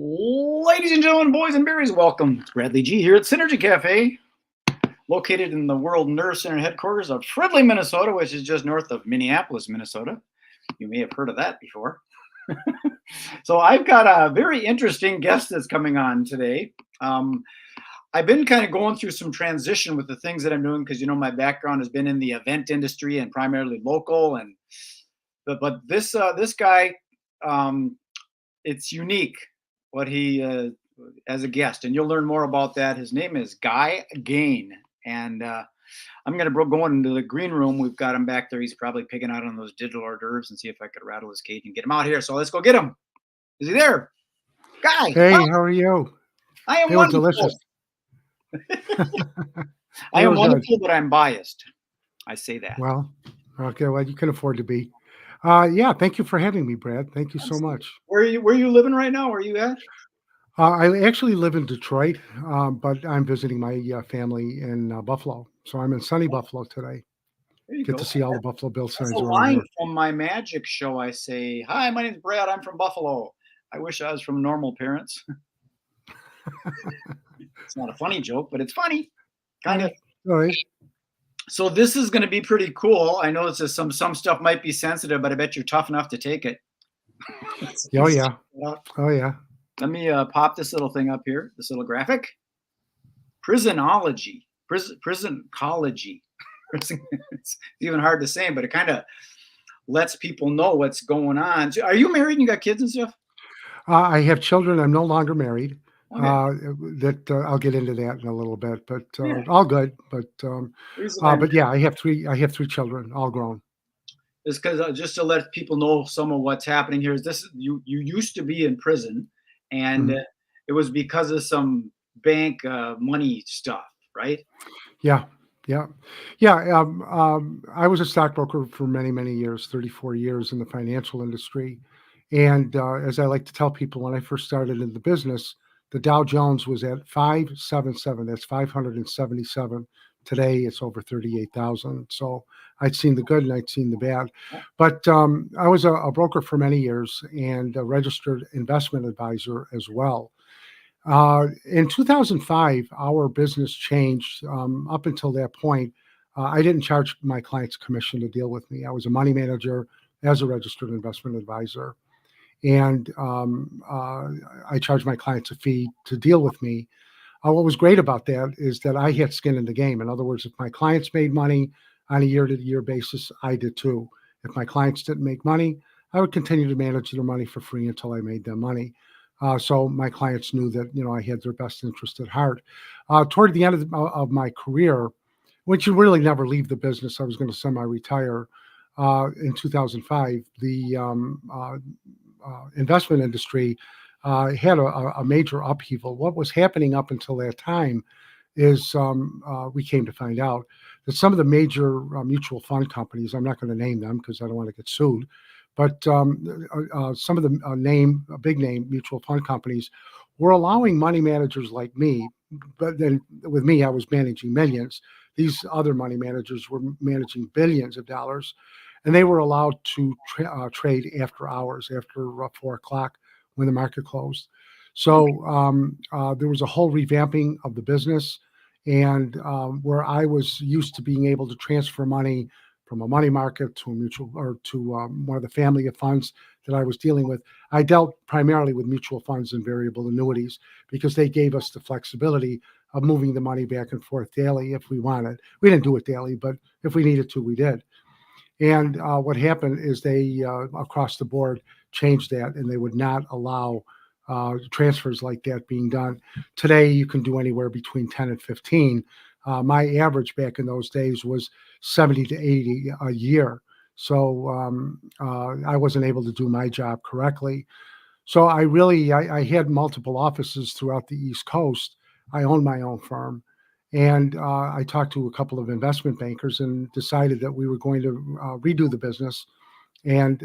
Ladies and gentlemen, boys and berries, welcome. It's Bradley G here at Synergy Cafe, located in the World Nerve Center headquarters of Fridley, Minnesota, which is just north of Minneapolis, Minnesota. You may have heard of that before. So I've got a very interesting guest that's coming on today. I've been kind of going through some transition with the things that I'm doing because my background has been in the event industry and primarily local, and but this guy, it's unique what he as a guest, and you'll learn more about that. His name is Gane, and I'm going to go into the green room. We've got him back there. He's probably picking out on those digital hors d'oeuvres and see if I could rattle his cage and get him out here. So let's go get him. Is he there? Guy. Hey, how are you? I am They were wonderful. delicious. I am were wonderful, but I'm biased. I say that. Well, okay, well, you can afford to be. Yeah, thank you for having me, Brad. Thank you so much. Where are you living right now? Where are you at? I actually live in Detroit, but I'm visiting my family in Buffalo. So I'm in sunny Buffalo today. There you Get go. to see all the Buffalo Bill That's signs a around line here. from my magic show. I say, "Hi, my name's Brad. I'm from Buffalo. I wish I was from normal parents." It's not a funny joke, but it's funny, kind of. All right. So this is going to be pretty cool. I know it's just some stuff might be sensitive, but I bet you're tough enough to take it. Oh yeah. Oh yeah. Let me pop this little thing up here. This little graphic. Prisonology. Prisoncology. It's even hard to say, but it kind of lets people know what's going on. So are you married and you got kids and stuff? I have children. I'm no longer married. Okay. I'll get into that in a little bit, but Yeah. all good. But Reason I'm- yeah, I have three children, all grown. is because just to let people know some of what's happening here is this: you used to be in prison, and it was because of some bank money stuff, right? Yeah. I was a stockbroker for many years, 34 years in the financial industry. And as I like to tell people, when I first started in the business, the Dow Jones was at 577. That's 577. Today it's over 38,000. So I'd seen the good and I'd seen the bad. But I was a broker for many years and a registered investment advisor as well. In 2005, our business changed. Up until that point, I didn't charge my clients commission to deal with me. I was a money manager as a registered investment advisor. And I charged my clients a fee to deal with me. What was great about that is that I had skin in the game. In other words, if my clients made money on a year-to-year basis, I did too. If my clients didn't make money, I would continue to manage their money for free until I made them money. So my clients knew that I had their best interest at heart. Toward the end of my career, which you really never leave the business, I was going to semi-retire. In 2005, the investment industry had a major upheaval. What was happening up until that time is we came to find out that some of the major mutual fund companies, I'm not going to name them because I don't want to get sued, but some of the big name mutual fund companies were allowing money managers like me, but then with me, I was managing millions. These other money managers were managing billions of dollars, and they were allowed to trade after hours, after 4 o'clock when the market closed. So there was a whole revamping of the business, and where I was used to being able to transfer money from a money market to a mutual or to one of the family of funds that I was dealing with. I dealt primarily with mutual funds and variable annuities because they gave us the flexibility of moving the money back and forth daily if we wanted. We didn't do it daily, but if we needed to, we did. And what happened is they, across the board, changed that, and they would not allow transfers like that being done. Today, you can do anywhere between 10 and 15. My average back in those days was 70 to 80 a year. So I wasn't able to do my job correctly. So I had multiple offices throughout the East Coast. I owned my own firm. And I talked to a couple of investment bankers and decided that we were going to redo the business and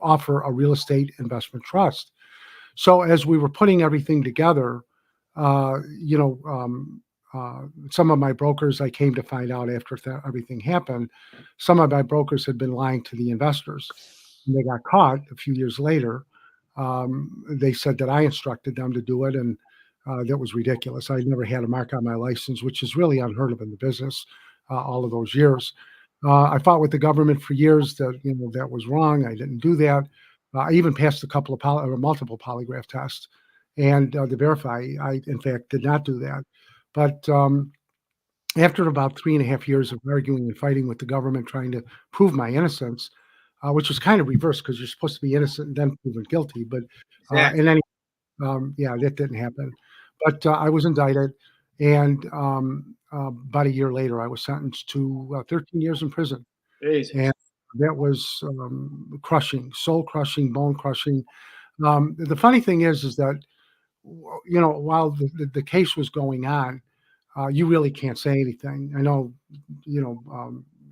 offer a real estate investment trust. So as we were putting everything together, some of my brokers, I came to find out after everything happened, some of my brokers had been lying to the investors. And they got caught a few years later. They said that I instructed them to do it, and that was ridiculous. I never had a mark on my license, which is really unheard of in the business all of those years. I fought with the government for years that that was wrong. I didn't do that. I even passed a couple of multiple polygraph tests, and to verify, I in fact did not do that. But after about 3.5 years of arguing and fighting with the government, trying to prove my innocence, which was kind of reversed because you're supposed to be innocent and then proven guilty. But Exactly. in any yeah, that didn't happen. But I was indicted, and about a year later, I was sentenced to 13 years in prison, and Jesus. that was crushing, soul crushing, bone crushing. The funny thing is that while the case was going on, you really can't say anything. I know,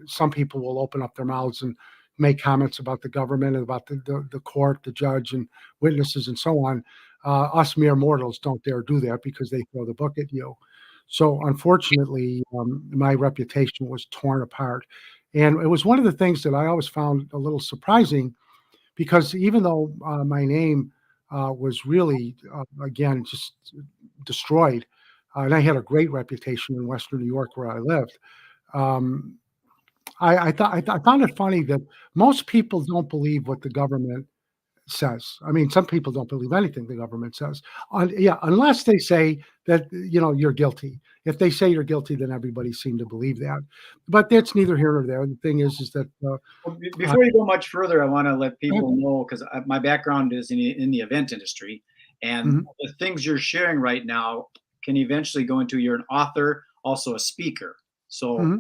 some people will open up their mouths and make comments about the government and about the court, the judge, and witnesses, and so on. Us mere mortals don't dare do that because they throw the book at you. So unfortunately, my reputation was torn apart. And it was one of the things that I always found a little surprising because even though my name was really, again, just destroyed, and I had a great reputation in Western New York where I lived. Um, I found it funny that most people don't believe what the government says. I mean, some people don't believe anything the government says. Yeah, unless they say that you're guilty. If they say you're guilty, then everybody seemed to believe that. But that's neither here nor there. The thing is that Well, uh, before you go much further, I want to let go ahead. people know because my background is in the event industry, and Mhm, the things you're sharing right now can eventually go into you're an author, also a speaker. So mhm,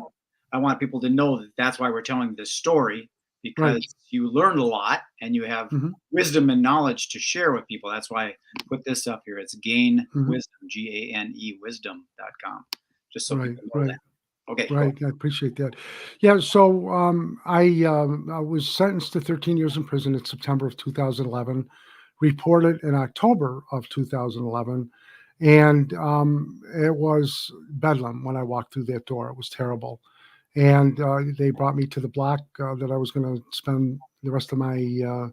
I want people to know that that's why we're telling this story right. because you learned a lot and you have Mhm, wisdom and knowledge to share with people. That's why I put this up here. It's Gane mhm, Wisdom, Gane wisdom.com, just so right, people know right. that. Okay, go. Right, I appreciate that. Yeah, so I was sentenced to 13 years in prison in September of 2011, reported in October of 2011, and it was bedlam when I walked through that door. It was terrible, and they brought me to the block that I was going to spend the rest of my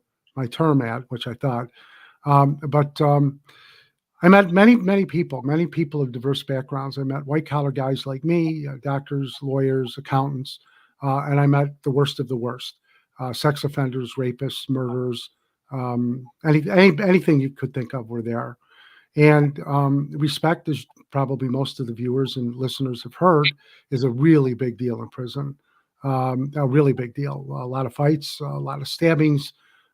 term at, which I thought. But I met many people of diverse backgrounds. I met white collar guys like me, doctors, lawyers, accountants, and I met the worst of the worst: sex offenders, rapists, murderers, anything you could think of were there. And respect, as probably most of the viewers and listeners have heard, is a really big deal in prison. A really big deal. A lot of fights, a lot of stabbings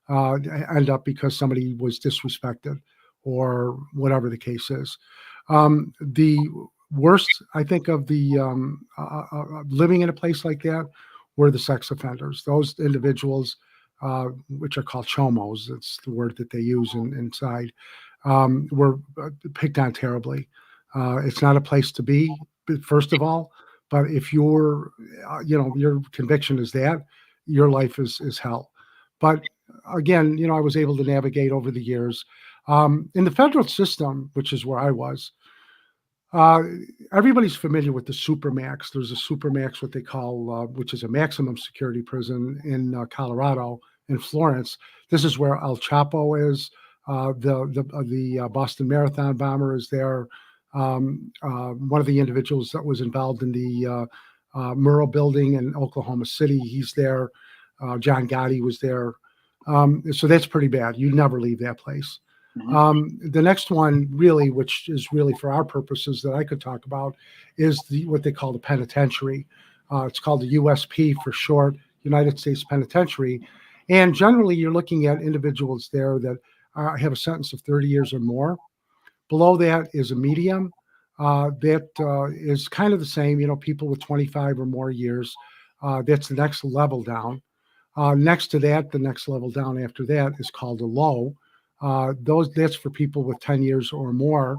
end up because somebody was disrespected or whatever the case is. The worst, I think, of the living in a place like that were the sex offenders. Those individuals, which are called chomos, that's the word that they use inside, were picked on terribly. It's not a place to be, first of all. But if your conviction is that, your life is hell. But again, I was able to navigate over the years. In the federal system, which is where I was, uh, everybody's familiar with the Supermax. There's a Supermax, what they call, which is a maximum security prison in Colorado, in Florence. This is where El Chapo is. The Boston Marathon bomber is there. One of the individuals that was involved in the Murrah building in Oklahoma City, he's there. John Gotti was there. So that's pretty bad. You never leave that place. Mhm. The next one, really, which is really for our purposes that I could talk about, is what they call the penitentiary. It's called the USP for short, United States Penitentiary. And generally, you're looking at individuals there that have a sentence of 30 years or more. Below that is a medium that is kind of the same, people with 25 or more years. That's the next level down. Next to that, the next level down after that is called a low. That's for people with 10 years or more,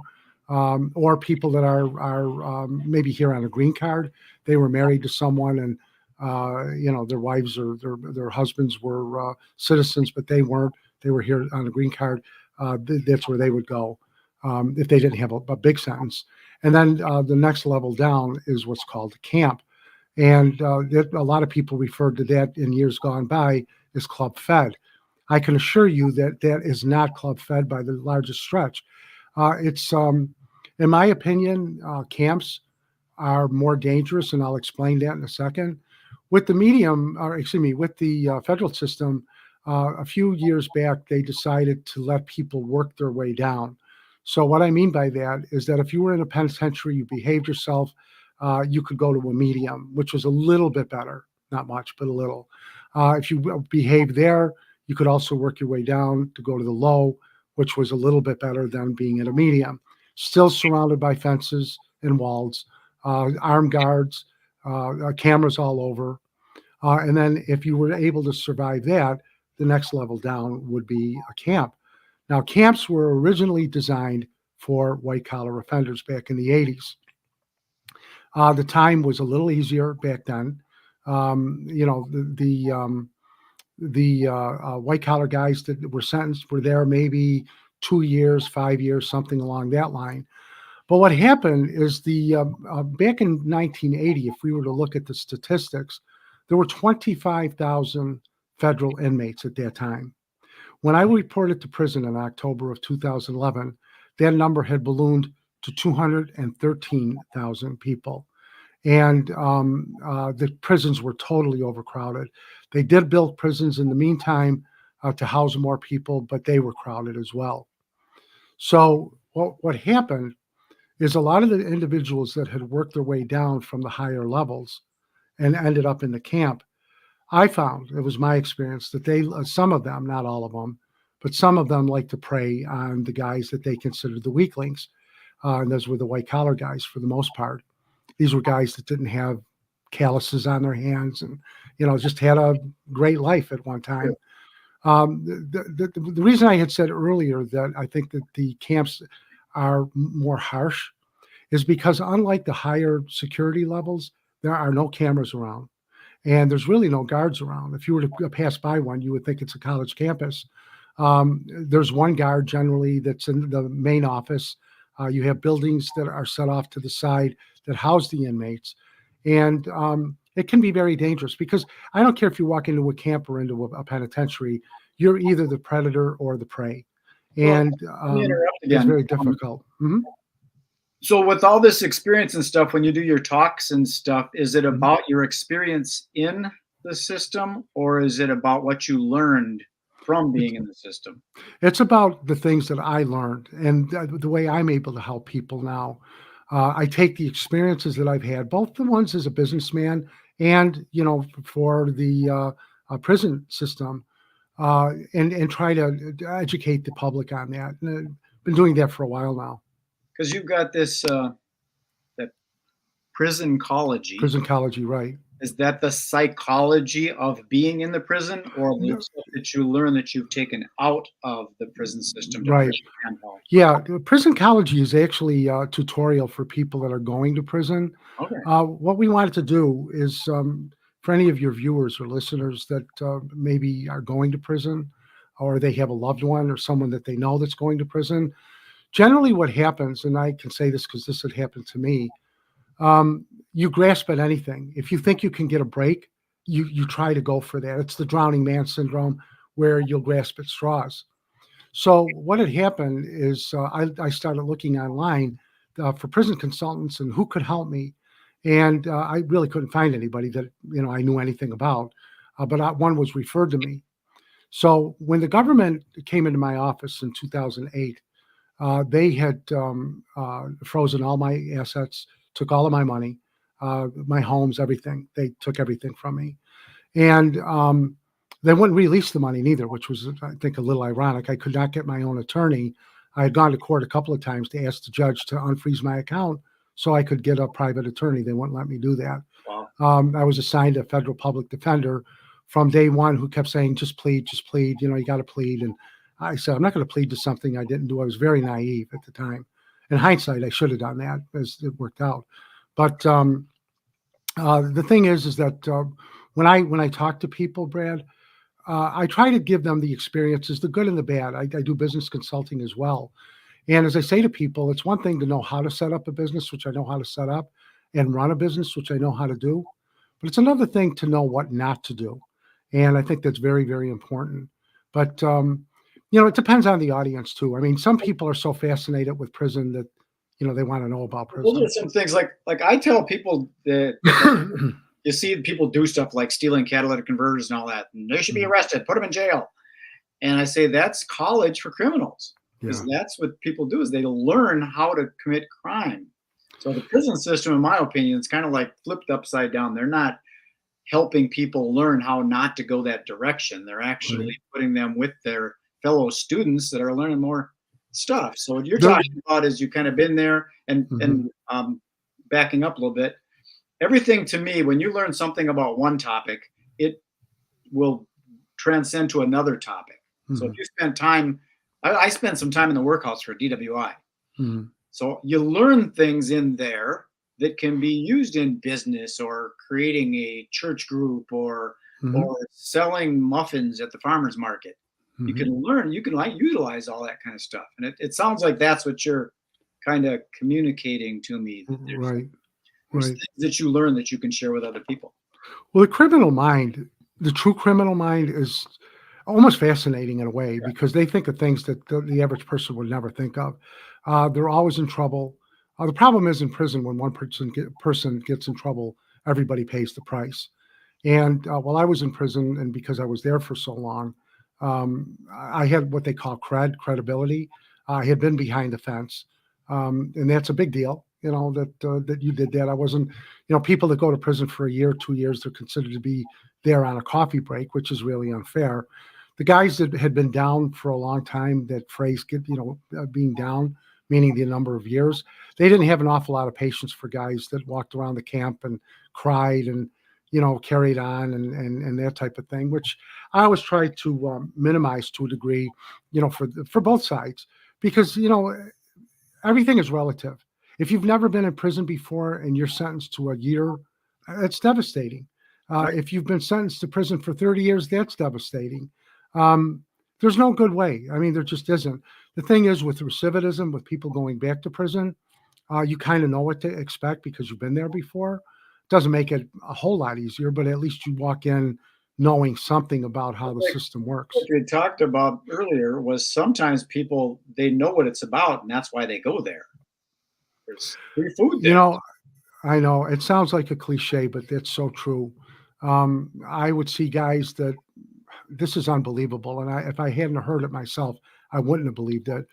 or people that are maybe here on a green card. They were married to someone, and their wives or their husbands were citizens, but they weren't. They were here on a green card. That's where they would go if they didn't have a big sentence. And then the next level down is what's called camp. And a lot of people referred to that in years gone by as Club Fed. I can assure you that that is not club fed by the largest stretch. It's, in my opinion, camps are more dangerous, and I'll explain that in a second. With the medium, or excuse me, with the federal system, a few years back, they decided to let people work their way down. So what I mean by that is that if you were in a penitentiary, you behaved yourself, you could go to a medium, which was a little bit better, not much, but a little. If you behaved there, you could also work your way down to go to the low, which was a little bit better than being in a medium. Still surrounded by fences and walls, armed guards, cameras all over. And then if you were able to survive that, the next level down would be a camp. Now, camps were originally designed for white collar offenders back in the 80s. The time was a little easier back then. You know, the white collar guys that were sentenced were there maybe 2 years, 5 years, something along that line. But what happened is back in 1980, if we were to look at the statistics, there were 25,000 federal inmates at that time. When I reported to prison in October of 2011, that number had ballooned to 213,000 people. And the prisons were totally overcrowded. They did build prisons in the meantime to house more people, but they were crowded as well. So what happened is a lot of the individuals that had worked their way down from the higher levels and ended up in the camp, I found, it was my experience, that some of them, not all of them, but some of them like to prey on the guys that they considered the weaklings. And those were the white collar guys for the most part. These were guys that didn't have calluses on their hands and, you know, just had a great life at one time. The reason I had said earlier that I think that the camps are more harsh is because unlike the higher security levels, there are no cameras around and there's really no guards around. If you were to pass by one, you would think it's a college campus. There's one guard generally that's in the main office. You have buildings that are set off to the side that house the inmates. And it can be very dangerous because I don't care if you walk into a camp or into a penitentiary, you're either the predator or the prey. And it's very difficult. So with all this experience and stuff, when you do your talks and stuff, is it about your experience in the system or is it about what you learned from being in the system? It's about the things that I learned and the way I'm able to help people now. I take the experiences that I've had, both the ones as a businessman and, you know, for the prison system, and try to educate the public on that. And I've been doing that for a while now. Because you've got this that PRISONCOLOGY. PRISONCOLOGY, right. Is that the psychology of being in the prison or the stuff that you learn that you've taken out of the prison system? Right. Yeah, PRISONCOLOGY is actually a tutorial for people that are going to prison. Okay. What we wanted to do is for any of your viewers or listeners that maybe are going to prison or they have a loved one or someone that they know that's going to prison, generally what happens, and I can say this because this had happened to me, you grasp at anything. If you think you can get a break, you try to go for that. It's the drowning man syndrome where you'll grasp at straws. So what had happened is I started looking online for prison consultants and who could help me. And I really couldn't find anybody that, you know, I knew anything about, but one was referred to me. So when the government came into my office in 2008, they had frozen all my assets, took all of my money, my homes, everything. They took everything from me. And they wouldn't release the money neither, which was, I think, a little ironic. I could not get my own attorney. I had gone to court a couple of times to ask the judge to unfreeze my account so I could get a private attorney. They wouldn't let me do that. Wow. I was assigned a federal public defender from day one who kept saying, just plead, you know, you got to plead. And I said, I'm not going to plead to something I didn't do. I was very naive at the time. In hindsight, I should have done that as it worked out. But the thing is that when I talk to people, Brad, I try to give them the experiences, the good and the bad. I do business consulting as well. And as I say to people, it's one thing to know how to set up a business, which I know how to set up, and run a business, which I know how to do. But it's another thing to know what not to do. And I think that's very, very important But it depends on the audience too. I mean, some people are so fascinated with prison that they want to know about Those prison. are some things like I tell people that you see people do stuff like stealing catalytic converters and all that, and they should be arrested, put them in jail. And I say that's college for criminals, because that's what people do, is they learn how to commit crime. So the prison system, in my opinion, is kind of like flipped upside down. They're not helping people learn how not to go that direction. They're actually putting them with their fellow students that are learning more stuff. So what you're talking about is you kind of been there, and backing up a little bit. Everything to me, when you learn something about one topic, it will transcend to another topic. So if you spend time, I spent some time in the workhouse for DWI. So you learn things in there that can be used in business, or creating a church group, or selling muffins at the farmer's market. You can learn, you can utilize all that kind of stuff. And it sounds like that's what you're kind of communicating to me. There's things that you learn that you can share with other people. Well, the criminal mind, the true criminal mind, is almost fascinating in a way, because they think of things that the average person would never think of. They're always in trouble. The problem is, in prison, when one person gets in trouble, everybody pays the price. And while I was in prison, and because I was there for so long, I had what they call credibility. I had been behind the fence, and that's a big deal. That you did that. I wasn't. People that go to prison for a year, 2 years, they're considered to be there on a coffee break, which is really unfair. The guys that had been down for a long time, that phrase, being down, meaning the number of years, they didn't have an awful lot of patience for guys that walked around the camp and cried and, carried on and that type of thing, which I always try to minimize to a degree, for both sides, because, everything is relative. If you've never been in prison before and you're sentenced to a year, it's devastating. If you've been sentenced to prison for 30 years, that's devastating. There's no good way. I mean, there just isn't. The thing is, with recidivism, with people going back to prison, you kind of know what to expect because you've been there before. Doesn't make it a whole lot easier, but at least you walk in knowing something about how the system works. What we talked about earlier was sometimes people, they know what it's about, and that's why they go there. There's free food there. I know it sounds like a cliche, but that's so true. I would see guys that, this is unbelievable, and if I hadn't heard it myself, I wouldn't have believed it.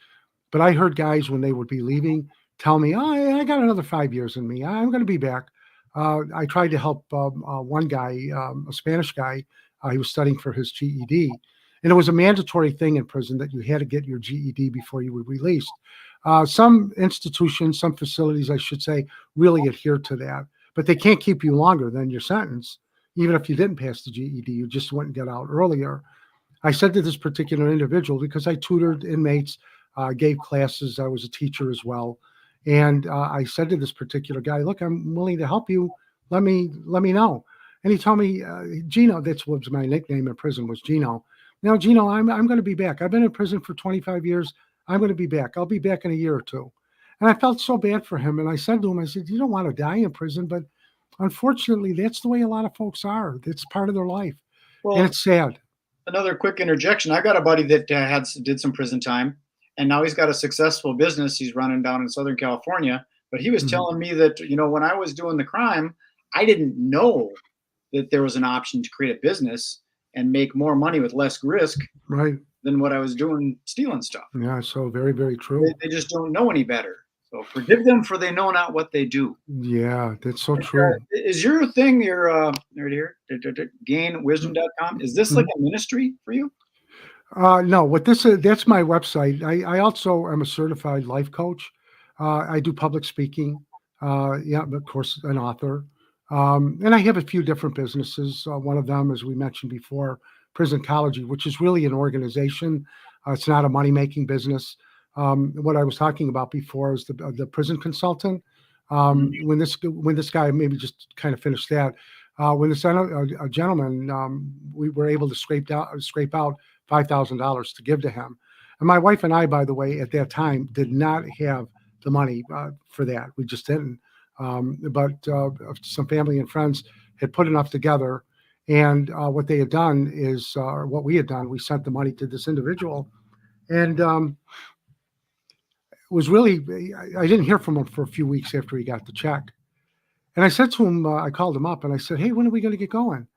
But I heard guys, when they would be leaving, tell me, "Oh, I got another 5 years in me. I'm going to be back." I tried to help one guy, a Spanish guy. He was studying for his GED, and it was a mandatory thing in prison that you had to get your GED before you were released. Some institutions, some facilities, I should say, really adhere to that, but they can't keep you longer than your sentence. Even if you didn't pass the GED, you just wouldn't get out earlier. I said to this particular individual, because I tutored inmates, gave classes, I was a teacher as well. And I said to this particular guy, "Look, I'm willing to help you. Let me know." And he told me, Gino, that's what my nickname in prison was, Gino. "Now, Gino, I'm going to be back. I've been in prison for 25 years. I'm going to be back. I'll be back in a year or two." And I felt so bad for him. And I said to him, I said, "You don't want to die in prison, but unfortunately, that's the way a lot of folks are. It's part of their life." Well, and it's sad. Another quick interjection. I got a buddy that did some prison time, and now he's got a successful business he's running down in Southern California. But he was telling me that, when I was doing the crime, I didn't know that there was an option to create a business and make more money with less risk than what I was doing stealing stuff. Yeah, so very, very true. They just don't know any better. So forgive them, for they know not what they do. Yeah, that's so true. Is your thing, your right here, GaneWisdom.com, is this like a ministry for you? No, that's my website. I also am a certified life coach. I do public speaking. Of course, an author. And I have a few different businesses. One of them, as we mentioned before, PRISONCOLOGY, which is really an organization. It's not a money-making business. What I was talking about before is the prison consultant. When this guy, maybe just kind of finish that. When this a gentleman, we were able to scrape out $5,000 to give to him. And my wife and I, by the way, at that time did not have the money for that. We just didn't. But some family and friends had put enough together, And what they had done is, what we had done, we sent the money to this individual, and was really, I didn't hear from him for a few weeks after he got the check. And I said to him, I called him up and I said, hey, when are we going to get going?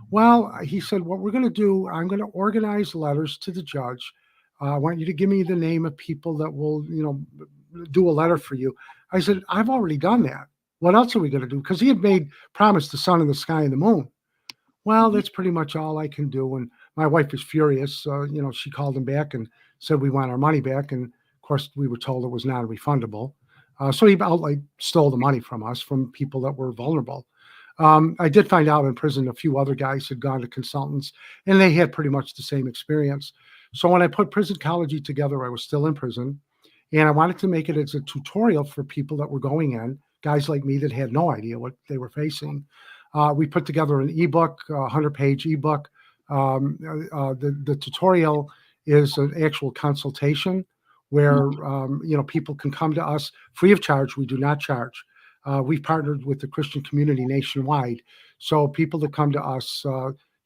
Well, he said, what we're going to do, I'm going to organize letters to the judge. I want you to give me the name of people that will, do a letter for you. I said, I've already done that. What else are we going to do? Because he had made promise the sun and the sky and the moon. Well, that's pretty much all I can do. And my wife was furious. She called him back and said, we want our money back. And of course, we were told it was non-refundable. So he outright stole the money from us, from people that were vulnerable. I did find out in prison a few other guys had gone to consultants, and they had pretty much the same experience. So when I put Prisoncology together, I was still in prison, and I wanted to make it as a tutorial for people that were going in, guys like me that had no idea what they were facing. We put together an ebook, a 100-page ebook. The tutorial is an actual consultation where people can come to us free of charge. We do not charge. We've partnered with the Christian community nationwide. So people that come to us,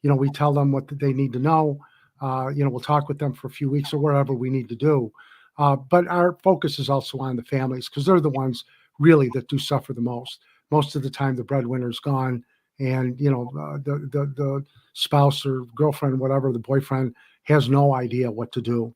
we tell them what they need to know. We'll talk with them for a few weeks or whatever we need to do. But our focus is also on the families, because they're the ones really that do suffer the most. Most of the time, the breadwinner's gone, and the spouse or girlfriend, whatever, the boyfriend has no idea what to do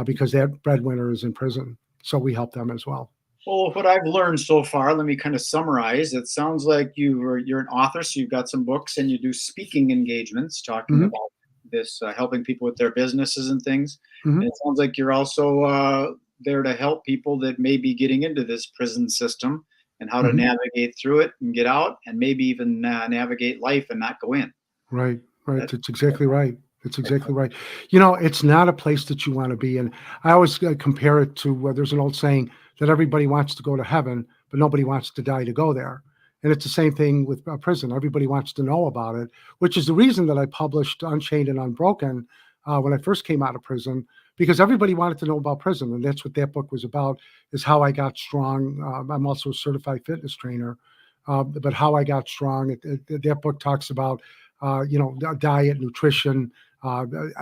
because that breadwinner is in prison. So we help them as well. Well, what I've learned so far, let me kind of summarize. It sounds like you're an author, so you've got some books and you do speaking engagements talking about this, helping people with their businesses and things. And it sounds like you're also there to help people that may be getting into this prison system and how to navigate through it and get out, and maybe even navigate life and not go in. Right. That's exactly right. That's exactly right. It's not a place that you want to be in. I always compare it to, there's an old saying that everybody wants to go to heaven, but nobody wants to die to go there. And it's the same thing with prison. Everybody wants to know about it, which is the reason that I published Unchained and Unbroken when I first came out of prison, because everybody wanted to know about prison. And that's what that book was about, is how I got strong. I'm also a certified fitness trainer, but how I got strong. That book talks about, diet, nutrition,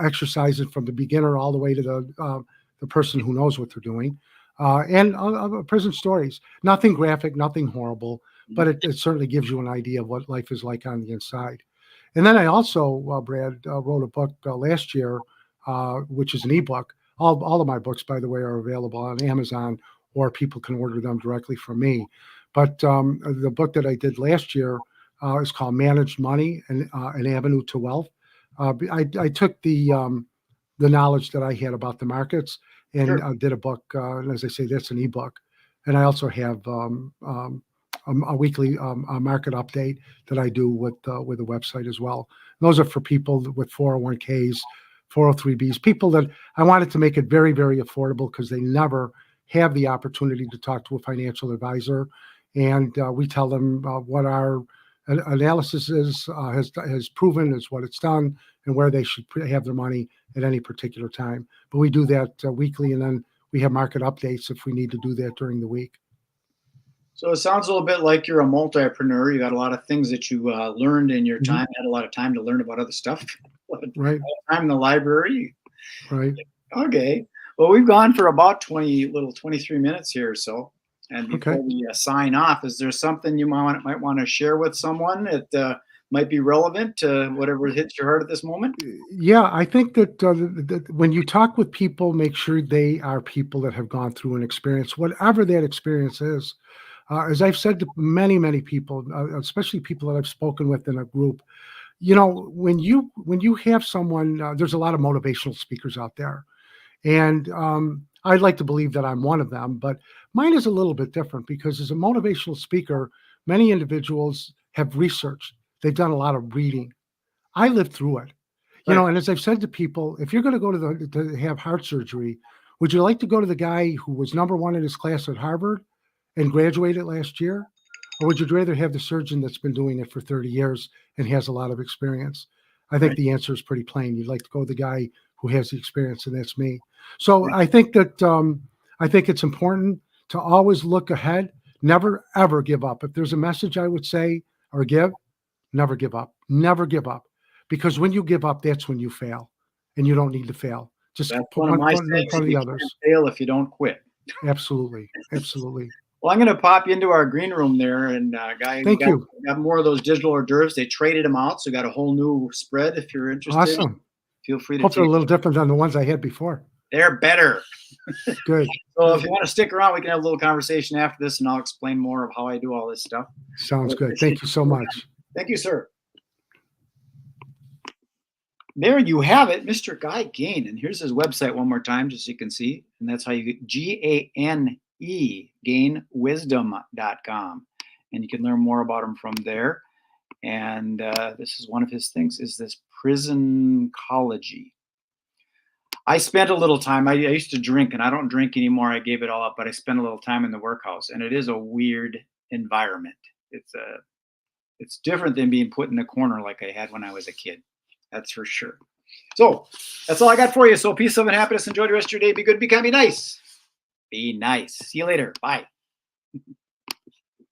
exercising from the beginner all the way to the person who knows what they're doing. And prison stories, nothing graphic, nothing horrible, but it certainly gives you an idea of what life is like on the inside. And then I also, Brad, wrote a book last year, which is an ebook. All of my books, by the way, are available on Amazon, or people can order them directly from me. But the book that I did last year is called Managed Money, and An Avenue to Wealth. I took the knowledge that I had about the markets and did a book. And as I say, that's an ebook. And I also have a weekly market update that I do with the website as well. Those are for people with 401ks, 403bs, people that I wanted to make it very, very affordable, because they never have the opportunity to talk to a financial advisor. And we tell them what our analysis has proven is what it's done, and where they should have their money at any particular time. But we do that weekly, and then we have market updates if we need to do that during the week. So it sounds a little bit like you're a multipreneur. You got a lot of things that you learned in your time, had a lot of time to learn about other stuff. Right. Time in the library. Right. Okay. Well, we've gone for about 23 minutes here or so. And before we sign off, is there something you might want to share with someone that might be relevant to whatever hits your heart at this moment? Yeah, I think that when you talk with people, make sure they are people that have gone through an experience, whatever that experience is. As I've said to many, many people, especially people that I've spoken with in a group, when you have someone, there's a lot of motivational speakers out there. And I'd like to believe that I'm one of them, but mine is a little bit different, because as a motivational speaker, many individuals have researched. They've done a lot of reading. I lived through it, and as I've said to people, if you're going to go to have heart surgery, would you like to go to the guy who was #1 in his class at Harvard and graduated last year? Or would you rather have the surgeon that's been doing it for 30 years and has a lot of experience? I think the answer is pretty plain. You'd like to go to the guy who has the experience, and that's me. So I think that I think it's important to always look ahead, never, ever give up. If there's a message I would say or give, never give up. Never give up. because when you give up, that's when you fail, and you don't need to fail. Just That's put one of one my foot in sayings. front of the You others. can't fail if you don't quit. Absolutely. Absolutely. Well, I'm going to pop you into our green room there, and guy, Thank you. got more of those digital hors d'oeuvres. They traded them out, so got a whole new spread. If you're interested, Awesome. feel free to Hope they're a take. little different than the ones I had before. They're better. Good. So if you want to stick around, we can have a little conversation after this, and I'll explain more of how I do all this stuff. Sounds good. Thank you so much. Thank you, sir. There you have it, Mr. Guy Gane. And here's his website one more time, just so you can see. And that's how you get Gane, gainwisdom.com. And you can learn more about him from there. And this is one of his things, is this PRISONCOLOGY. I spent a little time, I used to drink, and I don't drink anymore. I gave it all up, but I spent a little time in the workhouse, and it is a weird environment. It's different than being put in a corner like I had when I was a kid. That's for sure. So that's all I got for you. So peace, love, and happiness. Enjoy the rest of your day. Be good, be kind, be nice. Be nice. See you later. Bye.